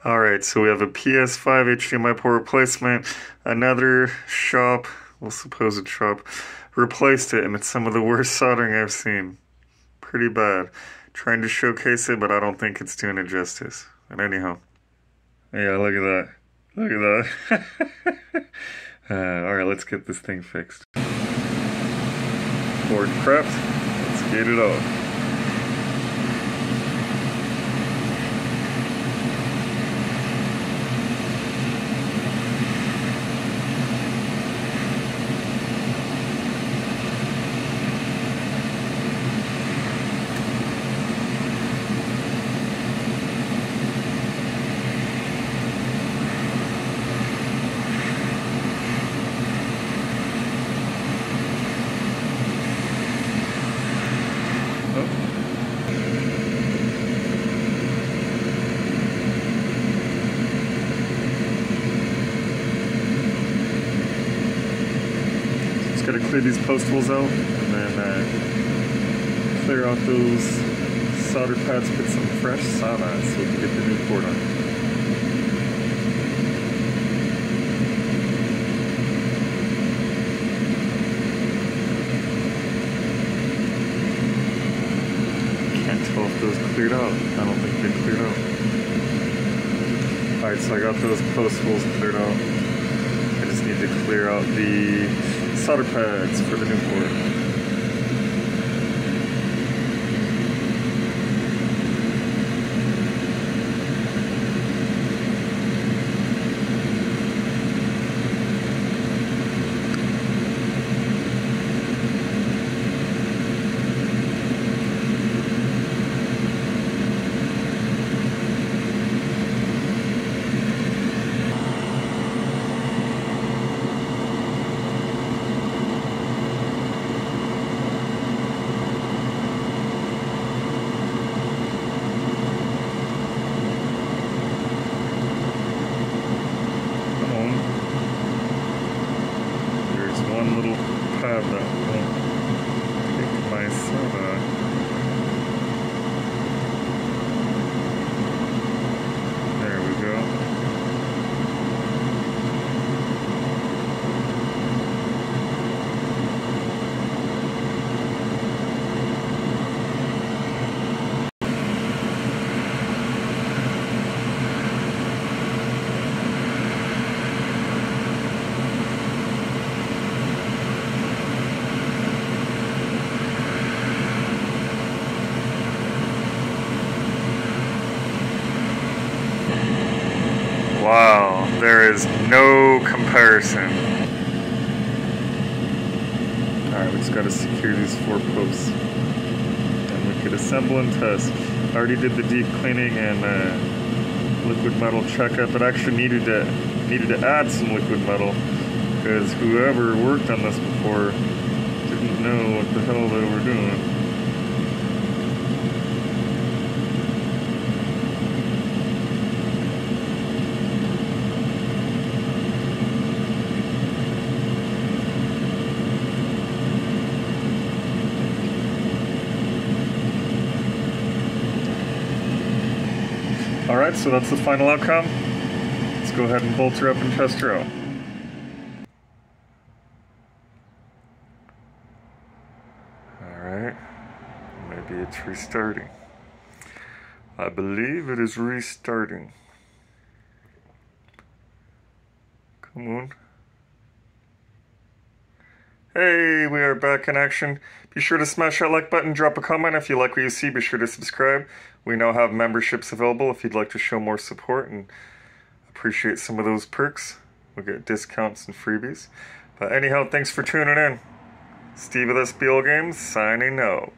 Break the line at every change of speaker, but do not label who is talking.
Alright, so we have a PS5 HDMI port replacement. Another shop, well, supposed shop, replaced it, and it's some of the worst soldering I've seen. Pretty bad. Trying to showcase it, but I don't think it's doing it justice. And anyhow. Yeah, look at that. Look at that. Alright, let's get this thing fixed. Board prepped. Let's get it off. Just gotta clear these post holes out, and then clear out those solder pads, put some fresh Salvage so we can get the new port on. Can't tell if those cleared out. I don't think they cleared out. Alright, so I got those post holes cleared out. I just need to clear out the solder pads for the new port. Little pad that won't take my soda. There we go. Wow, there is no comparison. Alright, we just gotta secure these 4 posts. And we could assemble and test. I already did the deep cleaning and liquid metal checkup. It actually needed to add some liquid metal because whoever worked on this before didn't know what the hell they were doing. Alright, so that's the final outcome. Let's go ahead and bolt her up and test her out. Alright, maybe it's restarting. I believe it is restarting. Come on. Hey, we are back in action. Be sure to smash that like button, drop a comment if you like what you see, be sure to subscribe. We now have memberships available if you'd like to show more support and appreciate some of those perks. We'll get discounts and freebies. But anyhow, thanks for tuning in. Steve with SBL Games, signing out.